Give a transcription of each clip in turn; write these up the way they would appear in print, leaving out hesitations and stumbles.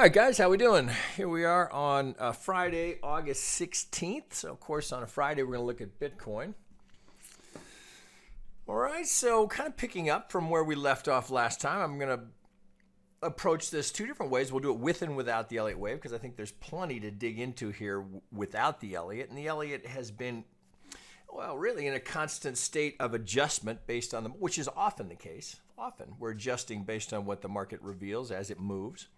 right, guys, how we doing? Here we are on Friday, August 16th. So, of course, on a Friday, we're going to look at Bitcoin. All right, so kind of picking up from where we left off last time, I'm going to approach this two different ways. We'll do it with and without the Elliott Wave because I think there's plenty to dig into here without the Elliott. And the Elliott has been, well, really in a constant state of adjustment based on which is often the case. Often we're adjusting based on what the market reveals as it moves.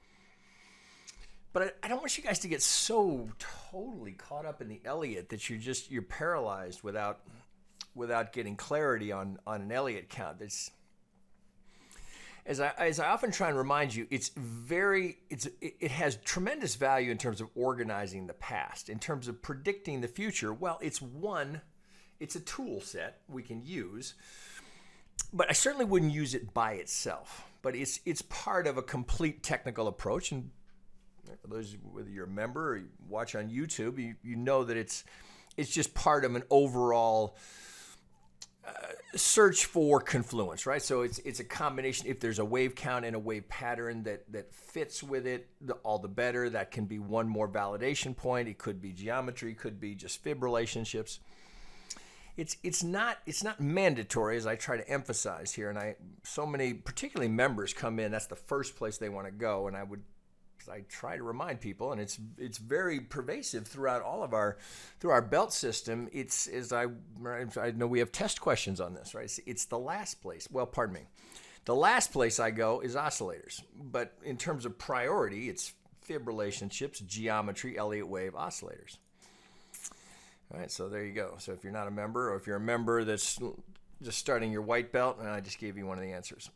But I don't want you guys to get so totally caught up in the Elliott that you're paralyzed without getting clarity on an Elliott count. It's, as I often try and remind you, it has tremendous value in terms of organizing the past, in terms of predicting the future. Well, it's a tool set we can use, but I certainly wouldn't use it by itself. But it's part of a complete technical approach. And for those, whether you're a member or you watch on YouTube, you know that it's just part of an overall search for confluence, right? So it's a combination. If there's a wave count and a wave pattern that fits with it, all the better. That can be one more validation point. It could be geometry, could be just fib relationships. It's not mandatory, as I try to emphasize here. And so many, particularly members, come in. That's the first place they want to go, and I try to remind people, and it's very pervasive throughout our belt system. It's, as I know we have test questions on this, right? It's the last place. Well, pardon me. The last place I go is oscillators. But in terms of priority, it's fib relationships, geometry, Elliott wave, oscillators. All right, so there you go. So if you're not a member, or if you're a member that's just starting your white belt, and I just gave you one of the answers.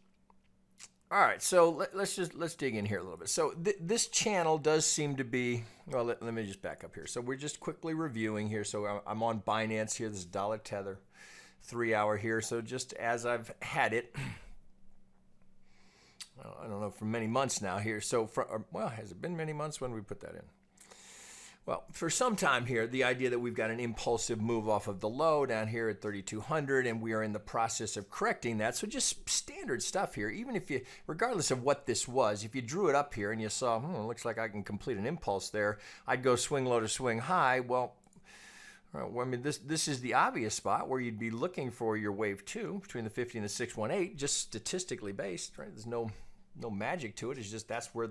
All right, so let's dig in here a little bit. So this channel does seem to be, well, let me just back up here. So we're just quickly reviewing here. So I'm on Binance here. This is dollar tether, 3 hour here. So just as I've had it, well, I don't know, for many months now here. So well, has it been many months? When did we put that in? Well, for some time here, the idea that we've got an impulsive move off of the low down here at 3,200, and we are in the process of correcting that. So just standard stuff here. Even if you, regardless of what this was, if you drew it up here and you saw, looks like I can complete an impulse there, I'd go swing low to swing high. Well, I mean, this is the obvious spot where you'd be looking for your wave 2 between the 50 and the 618, just statistically based, right? There's no magic to it. It's just that's where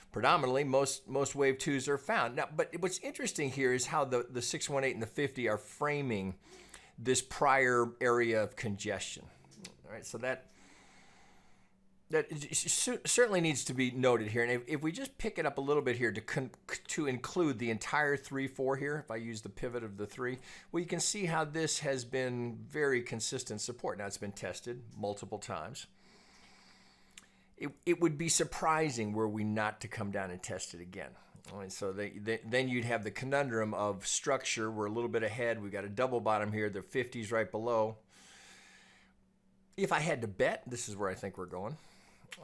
predominantly most wave 2s are found. Now, but what's interesting here is how the 618 and the 50 are framing this prior area of congestion. All right, so that certainly needs to be noted here. And if we just pick it up a little bit here to include the entire 3-4 here, if I use the pivot of the 3, well, you can see how this has been very consistent support. Now, it's been tested multiple times. It would be surprising were we not to come down and test it again. All right, so then you'd have the conundrum of structure. We're a little bit ahead. We've got a double bottom here. The 50's right below. If I had to bet, this is where I think we're going.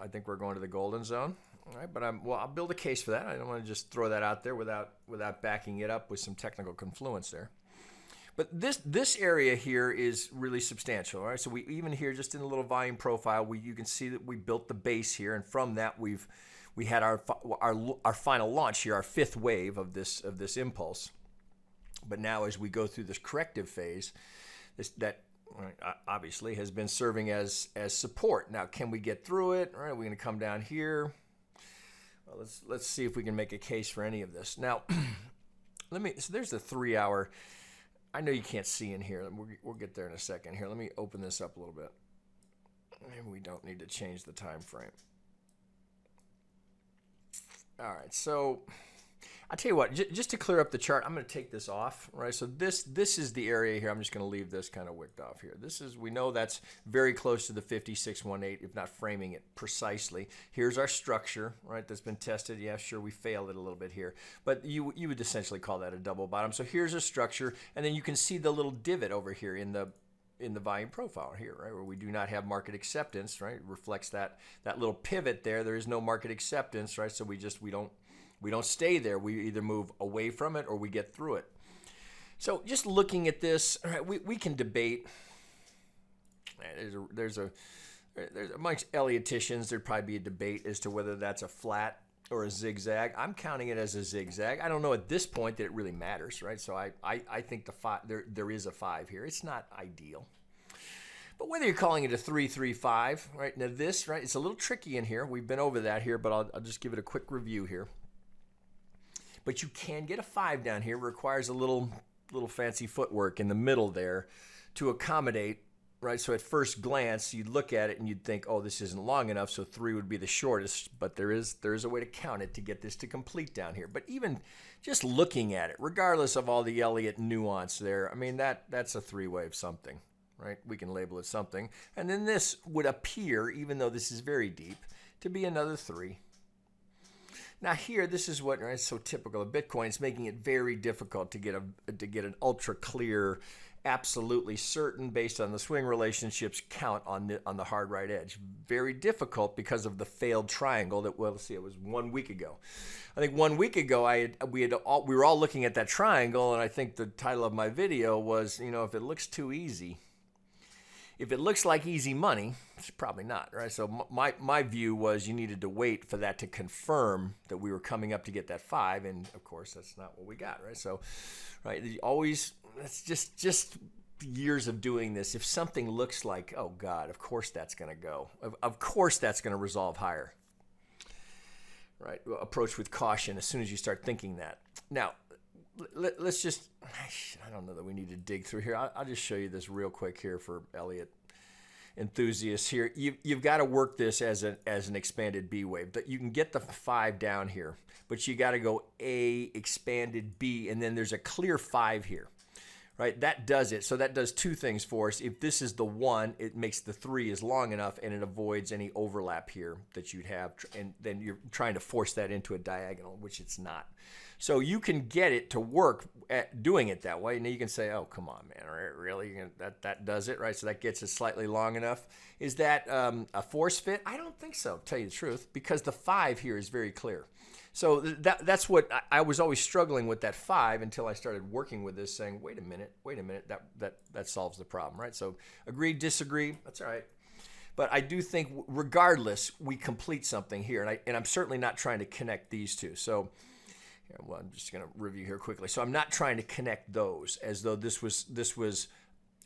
I think we're going to the golden zone. All right, but I'll build a case for that. I don't want to just throw that out there without backing it up with some technical confluence there. But this area here is really substantial, all right? So we even here, just in the little volume profile, you can see that we built the base here, and from that we had our final launch here, our 5th wave of this impulse. But now, as we go through this corrective phase, that obviously has been serving as support. Now, can we get through it? All right, we're going to come down here. Well, let's see if we can make a case for any of this. Now, so there's the 3 hour. I know you can't see in here. We'll get there in a second. Here, let me open this up a little bit. Maybe we don't need to change the time frame. All right, so I'll tell you what, just to clear up the chart, I'm going to take this off, right? So this is the area here. I'm just going to leave this kind of wicked off here. We know that's very close to the 5618, if not framing it precisely. Here's our structure, right? That's been tested. Yeah, sure, we failed it a little bit here, but you would essentially call that a double bottom. So here's a structure, and then you can see the little divot over here in the volume profile here, right, where we do not have market acceptance, right? It reflects that little pivot there. There is no market acceptance, right? So we don't stay there. We either move away from it or we get through it. So just looking at this, all right, we can debate. There's amongst Elliottians, there'd probably be a debate as to whether that's a flat or a zigzag. I'm counting it as a zigzag. I don't know at this point that it really matters, right? So I think there is a 5 here. It's not ideal. But whether you're calling it a 3-3-5, right? Now this, right, it's a little tricky in here. We've been over that here, but I'll just give it a quick review here. But you can get a 5 down here. It requires a little fancy footwork in the middle there to accommodate, right? So at first glance, you'd look at it and you'd think, oh, this isn't long enough, so 3 would be the shortest. But there is a way to count it to get this to complete down here. But even just looking at it, regardless of all the Elliott nuance there, I mean, that's a 3-wave something, right? We can label it something. And then this would appear, even though this is very deep, to be another 3. Now here, this is what is so typical of Bitcoin. It's making it very difficult to get an ultra clear, absolutely certain, based on the swing relationships, count on the hard right edge. Very difficult because of the failed triangle that, well, let's see, it was 1 week ago. I think 1 week ago we were all looking at that triangle, and I think the title of my video was, you know, if it looks too easy. If it looks like easy money, it's probably not, right? So my view was you needed to wait for that to confirm that we were coming up to get that 5, and of course that's not what we got, right? So, right, that's just years of doing this. If something looks like, oh God, of course that's going to go. Of course that's going to resolve higher, right? Approach with caution as soon as you start thinking that. Now, let's just, I don't know that we need to dig through here. I'll just show you this real quick here for Elliott enthusiasts here. You've got to work this as an expanded B wave. You can get the 5 down here, but you got to go A, expanded B, and then there's a clear 5 here. Right, that does it. So that does 2 things for us. If this is the 1, it makes the 3 is long enough, and it avoids any overlap here that you'd have. And then you're trying to force that into a diagonal, which it's not. So you can get it to work at doing it that way. Now you can say, oh, come on, man, really? That does it, right? So that gets it slightly long enough. Is that a force fit? I don't think so, to tell you the truth, because the 5 here is very clear. So that's what I was always struggling with, that 5, until I started working with this, saying, wait a minute, that solves the problem, right? So agree, disagree, that's all right. But I do think, regardless, we complete something here, and I'm certainly not trying to connect these two. So, well, I'm just going to review here quickly. So I'm not trying to connect those as though this was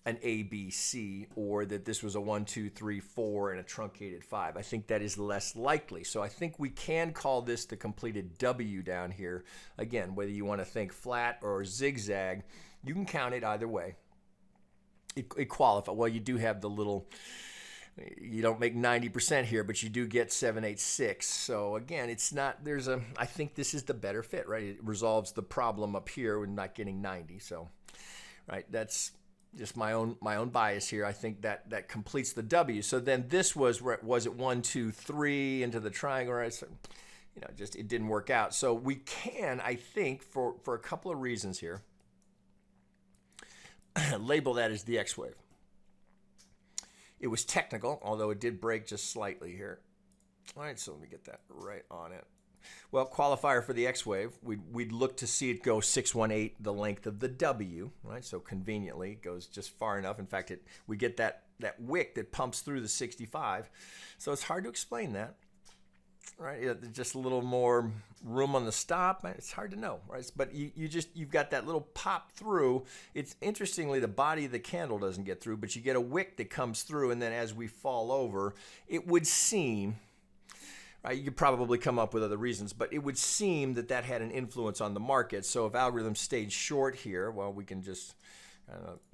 an A, B, C, or that this was a 1, 2, 3, 4 and a truncated 5. I think that is less likely. So I think we can call this the completed W down here. Again, whether you want to think flat or zigzag, you can count it either way. It qualifies. Well, you do have the little, you don't make 90% here, but you do get 786. So again, it's not, I think this is the better fit, right? It resolves the problem up here with not getting 90. So, right, that's just my own bias here. I think that completes the W. So then this was it 1, 2, 3 into the triangle, right? So, you know, just it didn't work out. So we can, I think, for a couple of reasons here, label that as the X wave. It was technical, although it did break just slightly here. All right, so let me get that right on it. Well, qualifier for the X wave, we'd look to see it go 618, the length of the W, right? So conveniently, it goes just far enough. In fact, we get that wick that pumps through the 65. So it's hard to explain that, right? Just a little more room on the stop. It's hard to know, right? But you've got that little pop through. It's interestingly, the body of the candle doesn't get through, but you get a wick that comes through, and then as we fall over, it would seem, you could probably come up with other reasons, but it would seem that had an influence on the market. So if algorithm stayed short here, well, we can just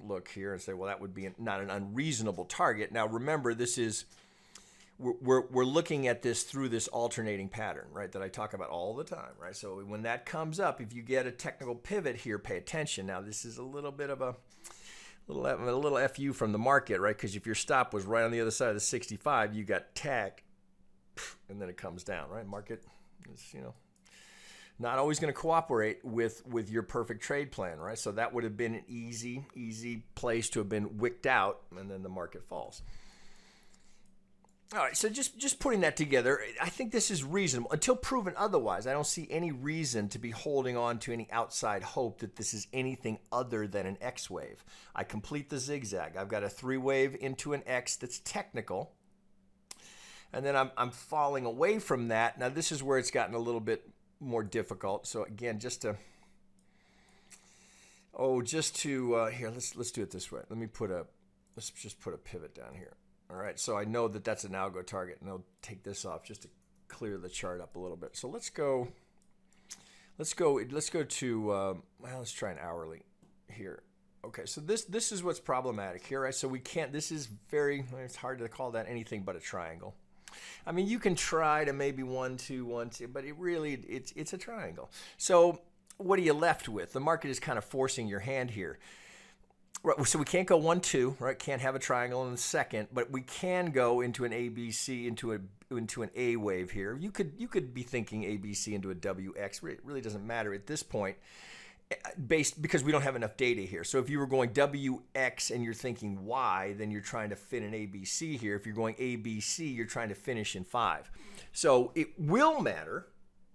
look here and say, well, that would be not an unreasonable target. Now, remember, this is, we're looking at this through this alternating pattern, right, that I talk about all the time, right? So when that comes up, if you get a technical pivot here, pay attention. Now, this is a little bit of a little FU from the market, right? Because if your stop was right on the other side of the 65, you got tagged, and then it comes down, right? Market is, not always going to cooperate with your perfect trade plan, right? So that would have been an easy place to have been wicked out, and then the market falls. All right, so just putting that together, I think this is reasonable. Until proven otherwise, I don't see any reason to be holding on to any outside hope that this is anything other than an X wave. I complete the zigzag. I've got a 3-wave into an X that's technical. and then I'm falling away from that. Now this is where it's gotten a little bit more difficult. So again, just to here, let's do it this way. Let's just put a pivot down here. All right, so I know that that's an algo target, and I'll take this off just to clear the chart up a little bit. So let's go to well, let's try an hourly here. Okay, so this is what's problematic here, right? So we can't, it's hard to call that anything but a triangle. I mean, you can try to maybe 1 2 1 2, but it's a triangle. So what are you left with? The market is kind of forcing your hand here. Right, so we can't go 1 2, right? Can't have a triangle in the second, but we can go into an ABC, into an A wave here. You could be thinking ABC into a WX. It really doesn't matter at this point, because we don't have enough data here. So if you were going WX and you're thinking Y, then you're trying to fit an ABC here. If you're going ABC, you're trying to finish in 5. So it will matter,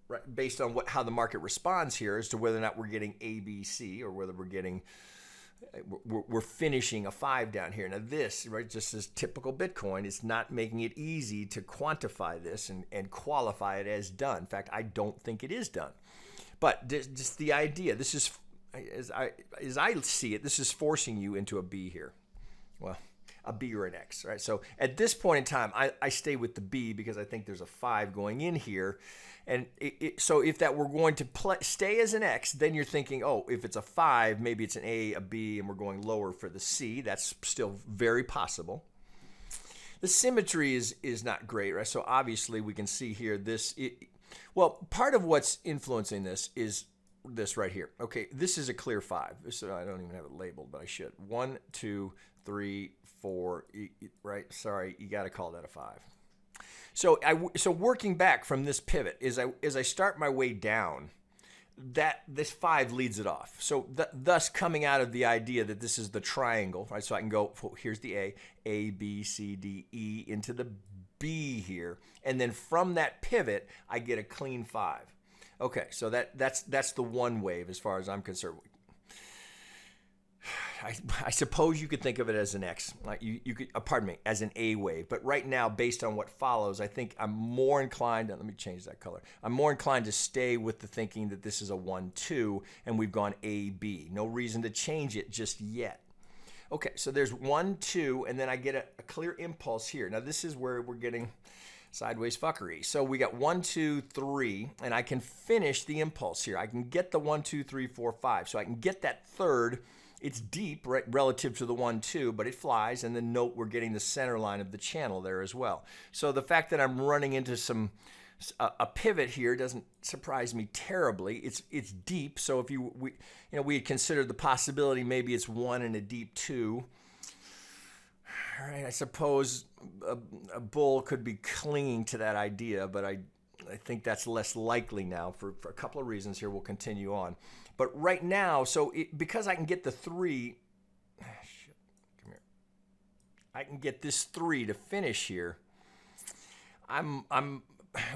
right, based on how the market responds here, as to whether or not we're getting ABC or whether we're finishing a 5 down here. Now this, right, just as typical Bitcoin, is not making it easy to quantify this and qualify it as done. In fact, I don't think it is done. But just the idea, this is, as I see it, this is forcing you into a B here. Well, a B or an X, right? So at this point in time, I stay with the B because I think there's a 5 going in here. And so if that were going to stay as an X, then you're thinking, oh, if it's a 5, maybe it's an A, a B, and we're going lower for the C. That's still very possible. The symmetry is not great, right? So obviously we can see here well, part of what's influencing this is this right here. Okay, this is a clear 5. So I don't even have it labeled, but I should. 1 2 3 4, right? Sorry, you got to call that a 5. So working back from this pivot, as I start my way down, this 5 leads it off. So thus coming out of the idea that this is the triangle, right? So I can go, here's the A, B, C, D, E into the B here, and then from that pivot, I get a clean 5. Okay, so that's the one wave as far as I'm concerned. I suppose you could think of it as an X. Like you could, pardon me, as an A wave. But right now, based on what follows, I think I'm more inclined. Let me change that color. I'm more inclined to stay with the thinking that this is a 1 2, and we've gone A B. No reason to change it just yet. Okay, so there's 1 2, and then I get a clear impulse here. Now this is where we're getting sideways fuckery. So we got 1 2 3, and I can finish the impulse here. I can get the 1 2 3 4 5. So I can get that third. It's deep, right, relative to the 1 2, but it flies. And then note we're getting the center line of the channel there as well. So the fact that I'm running into a pivot here doesn't surprise me terribly. It's deep. So if we had considered the possibility maybe it's 1 and a deep 2. All right, I suppose a bull could be clinging to that idea, but I think that's less likely now for a couple of reasons here. We'll continue on. But right now, because I can get the 3, come here. I can get this 3 to finish here.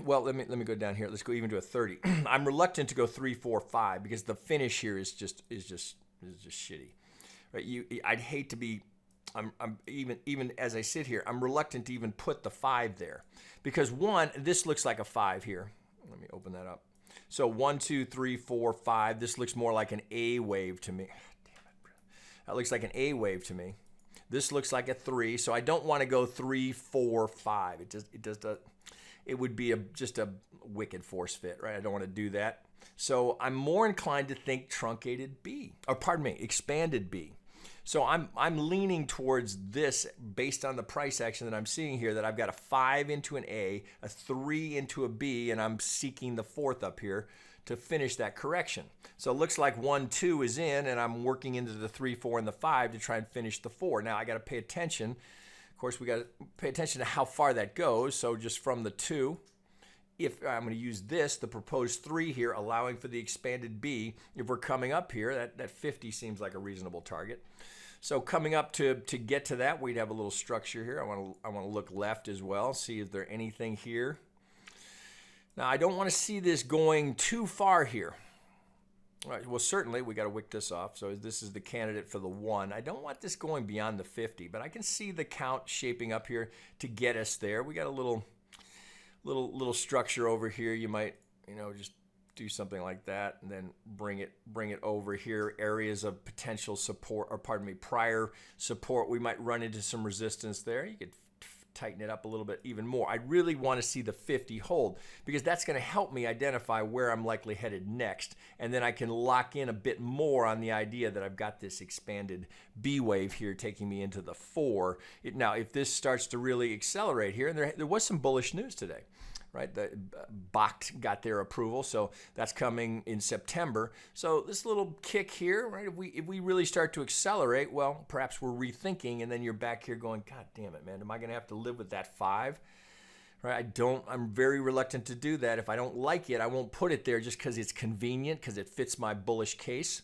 Well, let me go down here. Let's go even to a 30. I'm reluctant to go 3 4 5 because the finish here is just shitty. Right? I'd hate to be. I'm even as I sit here, I'm reluctant to even put the 5 there because this looks like a 5 here. Let me open that up. So 1 2 3 4 5. This looks more like an A wave to me. Damn it, that looks like an A wave to me. This looks like a 3. So I don't want to go 3 4 5. It would be just a wicked force fit, right? I don't want to do that. So I'm more inclined to think truncated B, or pardon me, expanded B. So I'm leaning towards this based on the price action that I'm seeing here, that I've got a 5 into an A, a 3 into a B, and I'm seeking the 4th up here to finish that correction. So it looks like 1 2 is in, and I'm working into the 3 4 and the 5 to try and finish the 4. Now I got to pay attention. Of course, we got to pay attention to how far that goes. So just from the 2, if I'm going to use this, the proposed 3 here, allowing for the expanded B, if we're coming up here, that 50 seems like a reasonable target. So coming up to get to that, we'd have a little structure here. I want to look left as well, see if there's anything here. Now, I don't want to see this going too far here. All right, well, certainly we got to wick this off. So this is the candidate for the 1. I don't want this going beyond the 50, but I can see the count shaping up here to get us there. We got a little little structure over here. You might, you know, just do something like that and then bring it over here. Areas of potential support, or pardon me, prior support. We might run into some resistance there. You could tighten it up a little bit even more. I really want to see the 50 hold, because that's going to help me identify where I'm likely headed next, and then I can lock in a bit more on the idea that I've got this expanded B wave here taking me into the 4. Now, if this starts to really accelerate here, and there was some bullish news today, right? The BOCT got their approval, so that's coming in September. So this little kick here, right? If we really start to accelerate, well, perhaps we're rethinking, and then you're back here going, God damn it, man, am I going to have to live with that 5? Right? I'm very reluctant to do that. If I don't like it, I won't put it there just because it's convenient, because it fits my bullish case.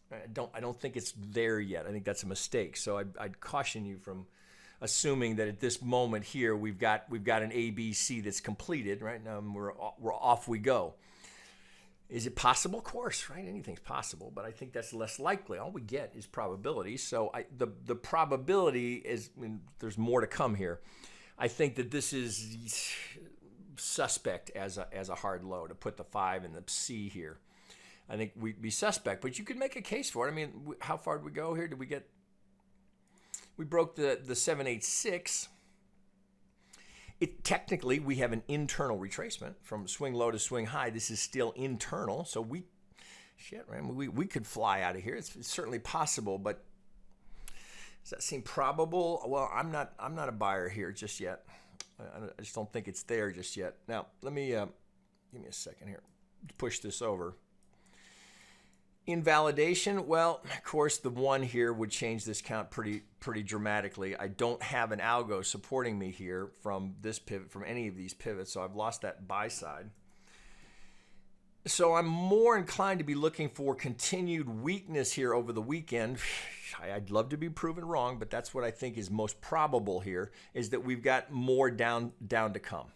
I don't think it's there yet. I think that's a mistake. So I'd caution you from assuming that at this moment here we've got an ABC that's completed, right? Now we're off we go. Is it possible? Of course, right? Anything's possible, but I think that's less likely. All we get is probability. So the probability is, I mean, there's more to come here. I think that this is suspect as a hard low, to put the 5 and the C here. I think we'd be suspect, but you could make a case for it. I mean, how far did we go here? We broke the 786. Technically, we have an internal retracement from swing low to swing high. This is still internal, so we could fly out of here. It's certainly possible, but does that seem probable? Well, I'm not a buyer here just yet. I just don't think it's there just yet. Now, let me give me a second here. Push this over. Invalidation, well, of course, the 1 here would change this count pretty dramatically. I don't have an algo supporting me here from this pivot, from any of these pivots, so I've lost that buy side. So I'm more inclined to be looking for continued weakness here over the weekend. I'd love to be proven wrong, but that's what I think is most probable here, is that we've got more down to come.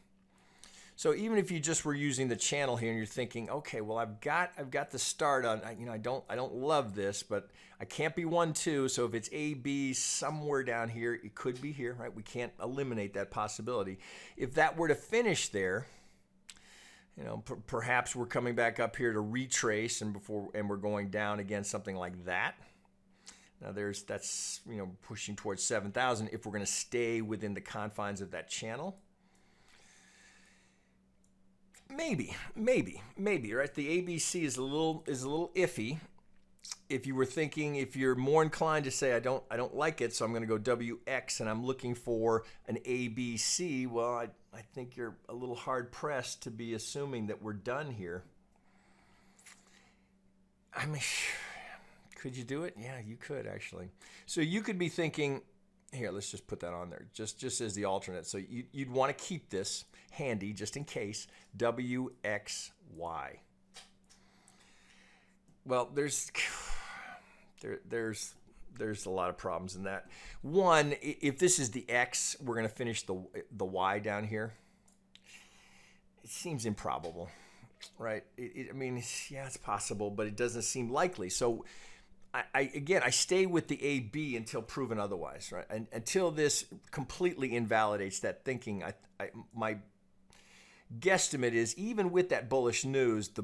So even if you just were using the channel here and you're thinking, okay, well, I've got the start on, you know, I don't love this, but I can't be 1, 2. So if it's A, B, somewhere down here, it could be here, right? We can't eliminate that possibility. If that were to finish there, you know, perhaps we're coming back up here to retrace, and we're going down again, something like that. Now that's, you know, pushing towards 7,000 if we're going to stay within the confines of that channel. Maybe, right? The ABC is a little iffy. If you were thinking, if you're more inclined to say, I don't like it, so I'm going to go WX and I'm looking for an ABC, well, I think you're a little hard pressed to be assuming that we're done here. I mean, could you do it? Yeah, you could actually. So you could be thinking, here, let's just put that on there, just as the alternate. So you'd want to keep this handy just in case. WXY. Well, there's a lot of problems in that. One, if this is the X, we're going to finish the Y down here. It seems improbable, right? I mean, yeah, it's possible, but it doesn't seem likely. So I stay with the AB until proven otherwise, right? And until this completely invalidates that thinking, my guesstimate is, even with that bullish news, the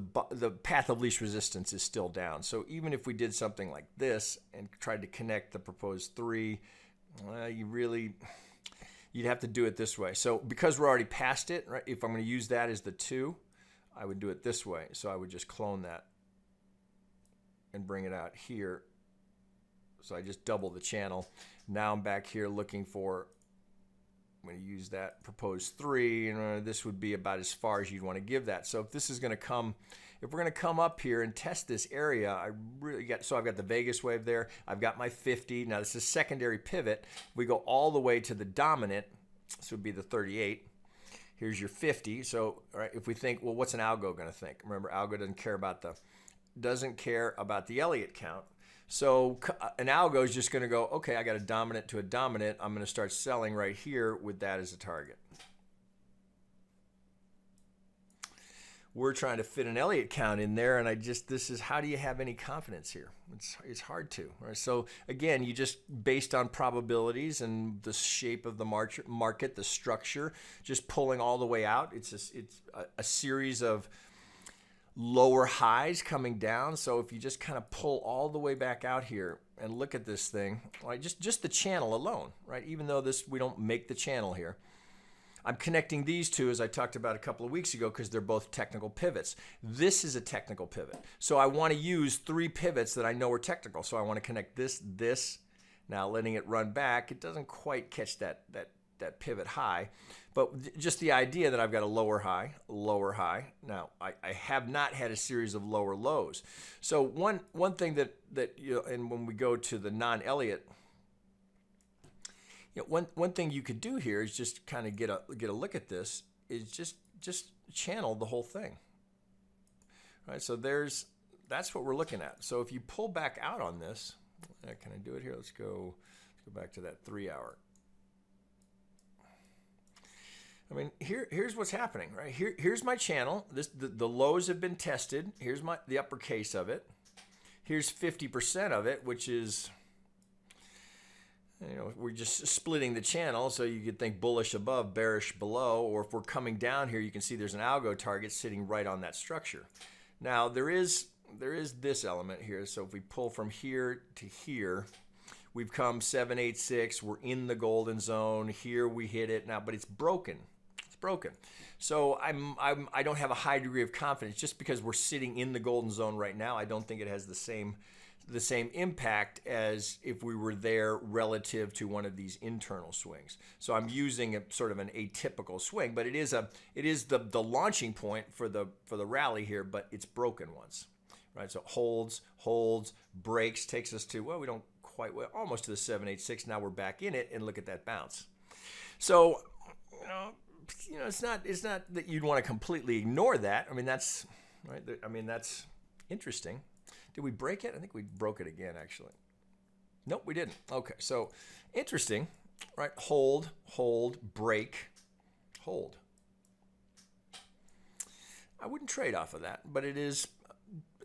path of least resistance is still down. So even if we did something like this and tried to connect the proposed 3, well, you'd have to do it this way. So because we're already past it, right? If I'm going to use that as the 2, I would do it this way. So I would just clone that and bring it out here. So I just double the channel. Now I'm back here looking for, I'm going to use that proposed 3, and this would be about as far as you'd want to give that. So if this is going to come, if we're going to come up here and test this area, so I've got the Vegas wave there, I've got my 50. Now this is secondary pivot. We go all the way to the dominant, this would be the 38. Here's your 50. So, all right, if we think, well, what's an algo going to think? Remember, algo doesn't care about the Elliott count. So an algo is just going to go, okay, I got a dominant to a dominant. I'm going to start selling right here with that as a target. we're trying to fit an Elliott count in there, and this is, how do you have any confidence here? It's hard to, right? So again, you just, based on probabilities and the shape of the market, the structure, just pulling all the way out. It's a series of lower highs coming down. So if you just kind of pull all the way back out here and look at this thing, right? Just the channel alone, right? Even though we don't make the channel here. I'm connecting these two, as I talked about a couple of weeks ago, because they're both technical pivots. This is a technical pivot. So I want to use 3 pivots that I know are technical. So I want to connect this. Now letting it run back, it doesn't quite catch that pivot high. But just the idea that I've got a lower high. Now, I have not had a series of lower lows. So one thing that you know, and when we go to the non-Elliott, you know, one thing you could do here is just kind of get a look at this, is just channel the whole thing. All right, so that's what we're looking at. So if you pull back out on this, can I do it here? Let's go back to that 3 hour. I mean, here's what's happening, right? Here's my channel. The lows have been tested. Here's the uppercase of it. Here's 50% of it, which is, you know, we're just splitting the channel, so you could think bullish above, bearish below, or if we're coming down here, you can see there's an algo target sitting right on that structure. Now, there is this element here. So if we pull from here to here, we've come 786. We're in the golden zone. Here we hit it now, but it's broken. It's broken. So I don't have a high degree of confidence just because we're sitting in the golden zone right now. I don't think it has the same impact as if we were there relative to one of these internal swings. So I'm using a sort of an atypical swing, but it is the launching point for the rally here, but it's broken once, right? So holds, breaks, takes us to, well, we don't quite, well, almost to the 786. Now we're back in it, and look at that bounce. So, you know, it's not that you'd want to completely ignore that. I mean, that's right. I mean, that's interesting. Did we break it? I think we broke it again, actually. Nope, we didn't. Okay, so interesting, right? Hold, break, hold. I wouldn't trade off of that, but it is,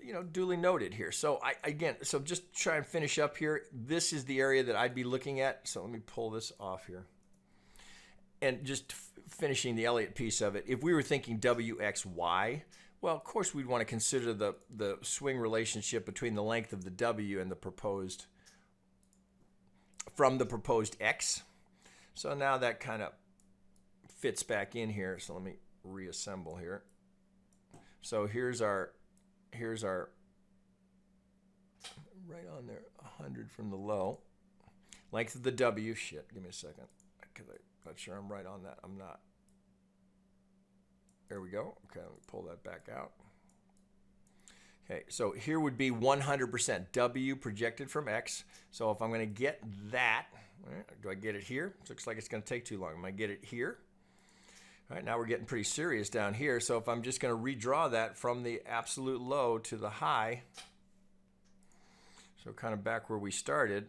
you know, duly noted here. So so just try and finish up here. This is the area that I'd be looking at. So let me pull this off here. And just finishing the Elliott piece of it, if we were thinking WXY, well, of course, we'd want to consider the swing relationship between the length of the W and the proposed X. So now that kind of fits back in here. So let me reassemble here. So here's our right on there, 100 from the low. Length of the W. Shit, give me a second, because I'm not sure I'm right on that. I'm not. There we go. Okay, let me pull that back out. Okay, so here would be 100% W projected from X. So if I'm going to get that, right, do I get it here? It looks like it's going to take too long. Am I get it here? All right, now we're getting pretty serious down here. So if I'm just going to redraw that from the absolute low to the high, so kind of back where we started,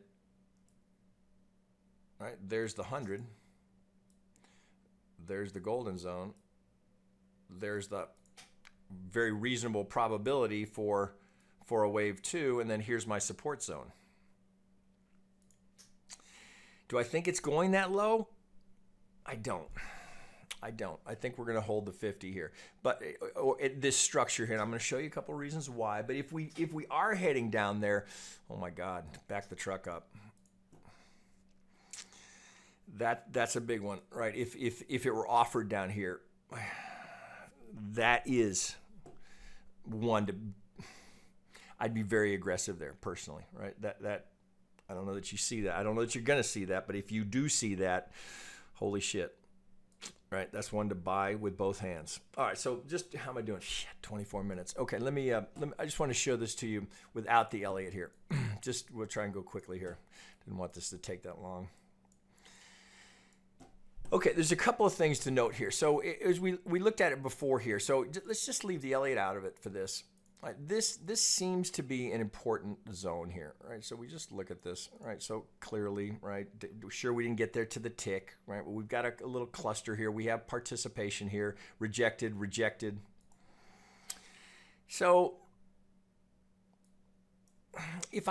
right, there's the 100. There's the golden zone. There's the very reasonable probability for a wave 2, and then here's my support zone. Do I think it's going that low? I don't. I think we're going to hold the 50 here. But this structure here, and I'm going to show you a couple of reasons why. But if we are heading down there, oh my God, back the truck up. That's a big one, right? If it were offered down here, that is one I'd be very aggressive there personally, right? That I don't know that you see that. I don't know that you're going to see that, but if you do see that, holy shit, right? That's one to buy with both hands. All right, so just how am I doing? Shit, 24 minutes. Okay, let me I just want to show this to you without the Elliott here. We'll try and go quickly here. Didn't want this to take that long. Okay, there's a couple of things to note here. So as we looked at it before here, so let's just leave the Elliott out of it for this. Right, this seems to be an important zone here, right? So we just look at this, right? So clearly, right? Sure, we didn't get there to the tick, right? Well, we've got a little cluster here. We have participation here, rejected, So if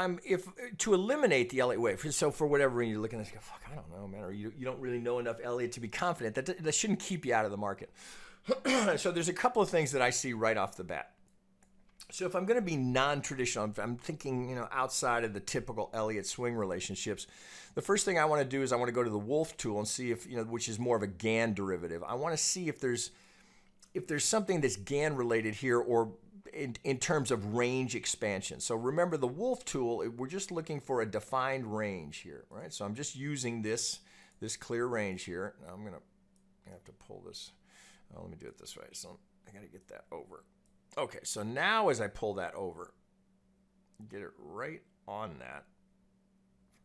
to eliminate the Elliott wave, so for whatever reason you're looking at this, fuck, I don't know, man, or you don't really know enough Elliott to be confident, that shouldn't keep you out of the market. So there's a couple of things that I see right off the bat. So if I'm going to be non-traditional, I'm thinking, outside of the typical Elliott swing relationships, the first thing I want to do is I want to go to the Wolf tool and see if, which is more of a Gann derivative. I want to see if there's something that's Gann related here, or in terms of range expansion. So remember, the Wolf tool, we're just looking for a defined range here, right? So I'm just using this clear range here. Now I'm going to have to pull this. Oh, let me do it this way. So I got to get that over. Okay, so now as I pull that over, get it right on that,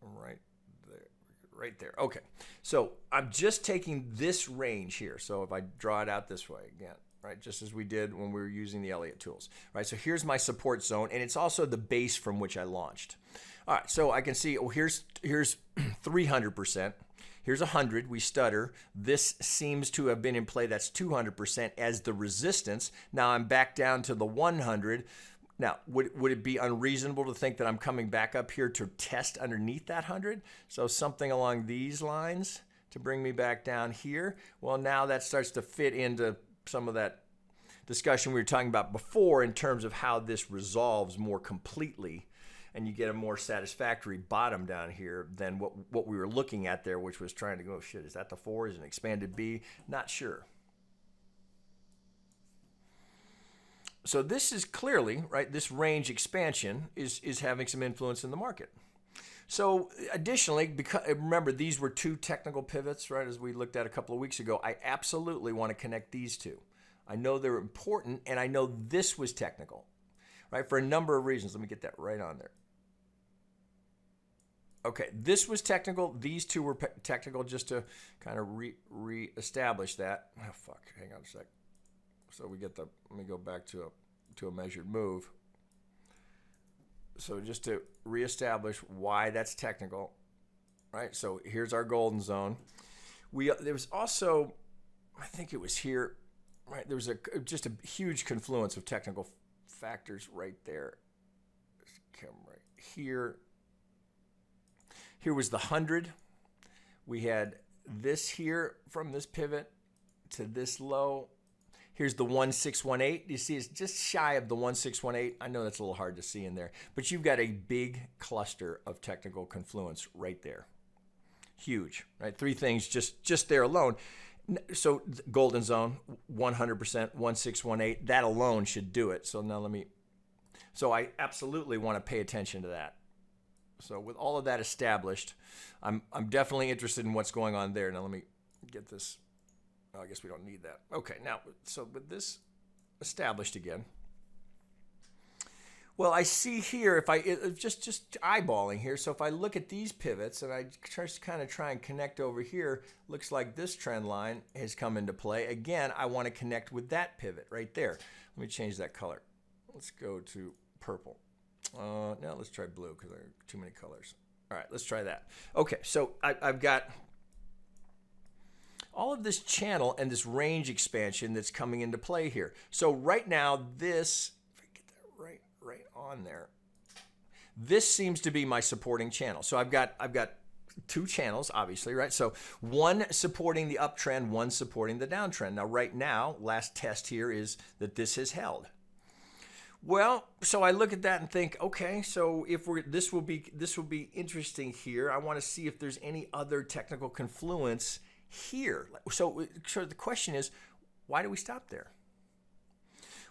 right there. Okay, so I'm just taking this range here. So if I draw it out this way again, right, just as we did when we were using the Elliott tools, right? So here's my support zone, and it's also the base from which I launched. All right, so I can see, here's 300%. Here's 100, we stutter. This seems to have been in play, that's 200% as the resistance. Now I'm back down to the 100. Now, would it be unreasonable to think that I'm coming back up here to test underneath that 100? So something along these lines to bring me back down here. Well, now that starts to fit into some of that discussion we were talking about before in terms of how this resolves more completely, and you get a more satisfactory bottom down here than what we were looking at there, which was trying to go, shit, is that the 4? Is it an expanded B? Not sure. So this is clearly, right, this range expansion is having some influence in the market. So additionally, because remember, these were two technical pivots, right, as we looked at a couple of weeks ago, I absolutely want to connect these two. I know they're important, and I know this was technical, right, for a number of reasons. Let me get that right on there. Okay, this was technical. These two were technical, just to kind of re-establish that. Oh, fuck, hang on a sec. So we get let me go back to a measured move. So just to reestablish why that's technical, right? So here's our golden zone. There was also, I think it was here, right? There was just a huge confluence of technical factors right there. Let's come right here. Here was the 100. We had this here from this pivot to this low. Here's the 1618. You see it's just shy of the 1618. I know that's a little hard to see in there, but you've got a big cluster of technical confluence right there. Huge, right? Three things just there alone. So golden zone, 100%, 1618. That alone should do it. So now so I absolutely want to pay attention to that. So with all of that established, I'm definitely interested in what's going on there. Now let me get this. Oh, I guess we don't need that. Okay, now, so with this established again, well, I see here, if I just eyeballing here, so if I look at these pivots and I just kind of try and connect over here, looks like this trend line has come into play. Again, I want to connect with that pivot right there. Let me change that color. Let's go to purple. Now let's try blue because there are too many colors. All right, let's try that. Okay, so I've got all of this channel and this range expansion that's coming into play here. So right now, this, if I get that right on there, this seems to be my supporting channel. So I've got two channels, obviously, right? So one supporting the uptrend, one supporting the downtrend. Now, right now, last test here is that this has held. Well, so I look at that and think, okay, so if this will be interesting here. I want to see if there's any other technical confluence here. So the question is, why do we stop there?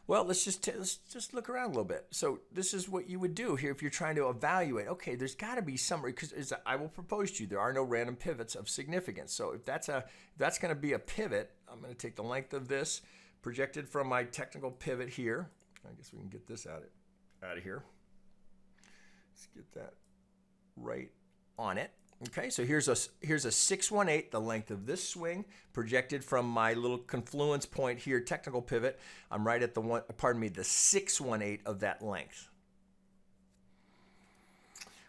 Well, let's just look around a little bit. So this is what you would do here if you're trying to evaluate. Okay, there's got to be some, because I will propose to you, there are no random pivots of significance. So if that's going to be a pivot, I'm going to take the length of this projected from my technical pivot here. I guess we can get this out of here. Let's get that right on it. Okay, so here's a 618, the length of this swing, projected from my little confluence point here, technical pivot. I'm right at the 618 of that length.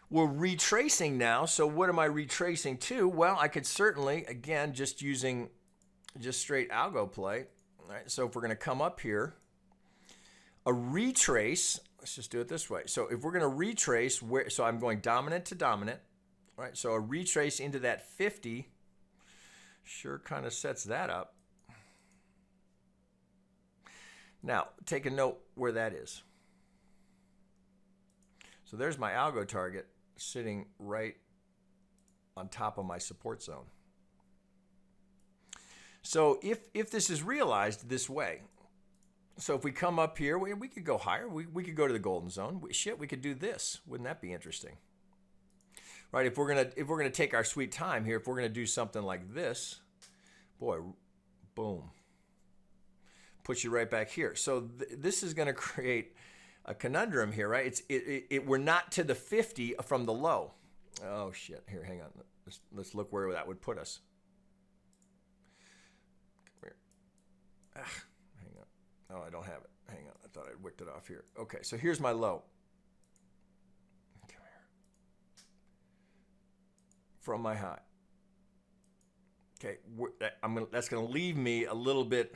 We're retracing now, so what am I retracing to? Well, I could certainly, again, just using straight algo play. All right, so if we're going to come up here, A retrace, let's just do it this way. So if we're going to retrace, so I'm going dominant to dominant, right? So a retrace into that 50 sure kind of sets that up. Now, take a note where that is. So there's my algo target sitting right on top of my support zone. So if this is realized this way, so if we come up here, we could go higher. We could go to the golden zone. We could do this. Wouldn't that be interesting? Right? If we're gonna take our sweet time here, if we're gonna do something like this, boy, boom, puts you right back here. So this is gonna create a conundrum here, right? We're not to the 50 from the low. Oh shit! Here, hang on. Let's look where that would put us. Come here. Hang on. Oh, I don't have it. Hang on. I thought I'd wicked it off here. Okay, so here's my low. Come here. From my high. Okay, that's going to leave me a little bit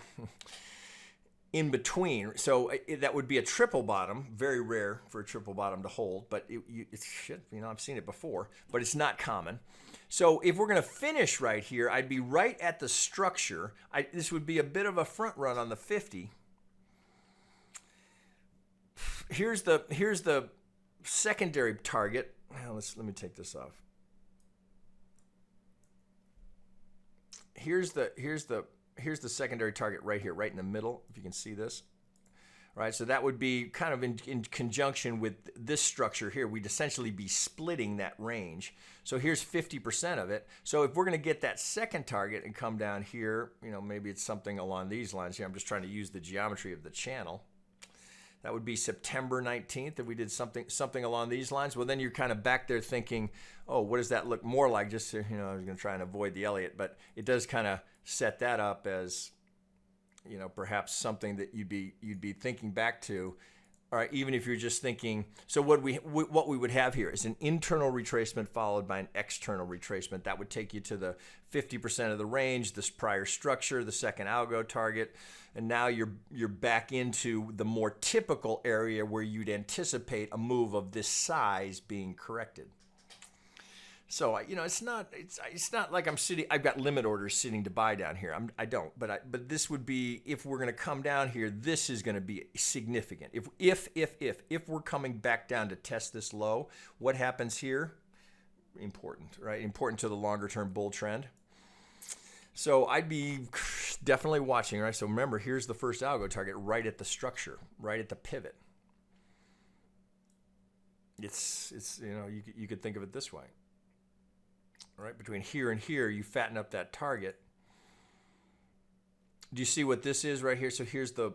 in between. So that would be a triple bottom. Very rare for a triple bottom to hold, but it's shit. I've seen it before, but it's not common. So if we're going to finish right here, I'd be right at the structure. This would be a bit of a front run on the 50. Here's the secondary target. Let me take this off. Here's the secondary target right here, right in the middle, if you can see this. Right, so that would be kind of in conjunction with this structure here. We'd essentially be splitting that range. So here's 50% of it. So if we're going to get that second target and come down here, maybe it's something along these lines here. I'm just trying to use the geometry of the channel. That would be September 19th if we did something along these lines. Well, then you're kind of back there thinking, oh, what does that look more like? Just I was going to try and avoid the Elliott, but it does kind of set that up as, perhaps something that you'd be thinking back to. All right, even if you're just thinking, so what we would have here is an internal retracement followed by an external retracement. That would take you to the 50% of the range, this prior structure, the second algo target, and now you're back into the more typical area where you'd anticipate a move of this size being corrected. So it's not like I've got limit orders sitting to buy down here. I don't, but this would be, if we're going to come down here, this is going to be significant. If we're coming back down to test this low, what happens here? Important, right? Important to the longer term bull trend. So I'd be definitely watching, right? So remember, here's the first algo target right at the structure, right at the pivot. It's you could think of it this way. Right, between here and here, you fatten up that target. Do you see what this is right here? So here's the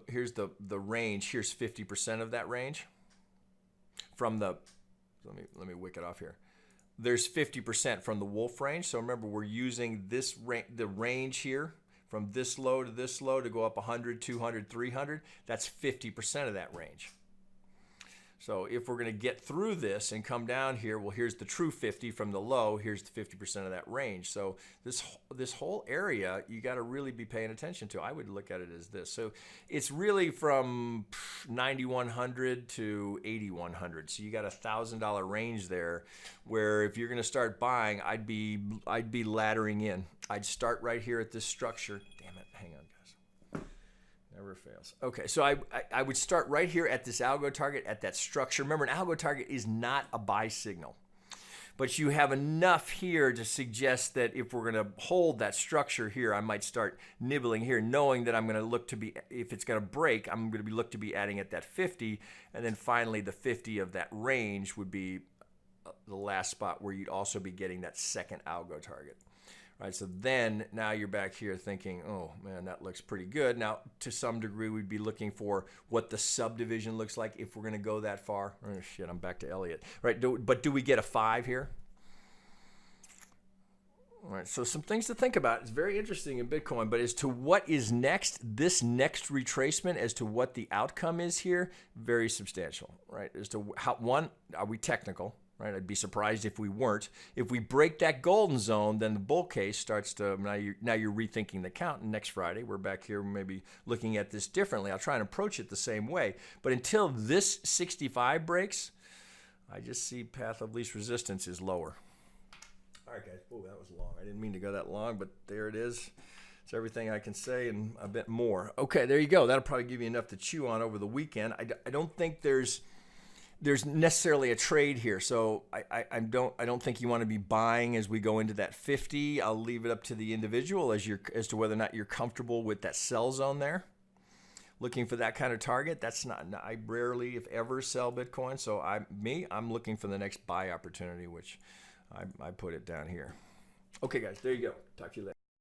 range. Here's 50% of that range. From the, let me wick it off here. There's 50% from the wolf range. So remember, we're using this the range here from this low to go up 100, 200, 300. That's 50% of that range. So if we're going to get through this and come down here, well, here's the true 50 from the low. Here's the 50% of that range. So this whole area, you got to really be paying attention to. I would look at it as this. So it's really from 9,100 to 8,100. So you got $1,000 range there, where if you're going to start buying, I'd be laddering in. I'd start right here at this structure. Damn it! Hang on. Never fails. Okay, so I would start right here at this algo target, at that structure. Remember, an algo target is not a buy signal, but you have enough here to suggest that if we're going to hold that structure here, I might start nibbling here, knowing that I'm going to look to be, if it's going to break, I'm going to look to be adding at that 50, and then finally the 50 of that range would be the last spot where you'd also be getting that second algo target. Right, so then now you're back here thinking, oh man, that looks pretty good. Now, to some degree, we'd be looking for what the subdivision looks like if we're going to go that far. Oh shit, I'm back to Elliott. Right, but do we get a 5 here? All right, so some things to think about. It's very interesting in Bitcoin, but as to what is next, this next retracement, as to what the outcome is here, very substantial. Right, as to how, one, are we technical? right? I'd be surprised if we weren't. If we break that golden zone, then the bull case starts to, now you're rethinking the count. And next Friday, we're back here maybe looking at this differently. I'll try and approach it the same way. But until this 65 breaks, I just see path of least resistance is lower. All right, guys. Oh, that was long. I didn't mean to go that long, but there it is. It's everything I can say and a bit more. Okay, there you go. That'll probably give you enough to chew on over the weekend. I don't think there's necessarily a trade here, so I don't think you want to be buying as we go into that 50. I'll leave it up to the individual as to whether or not you're comfortable with that sell zone there. Looking for that kind of target. That's not. I rarely, if ever, sell Bitcoin. So I'm looking for the next buy opportunity, which I put it down here. Okay, guys, there you go. Talk to you later.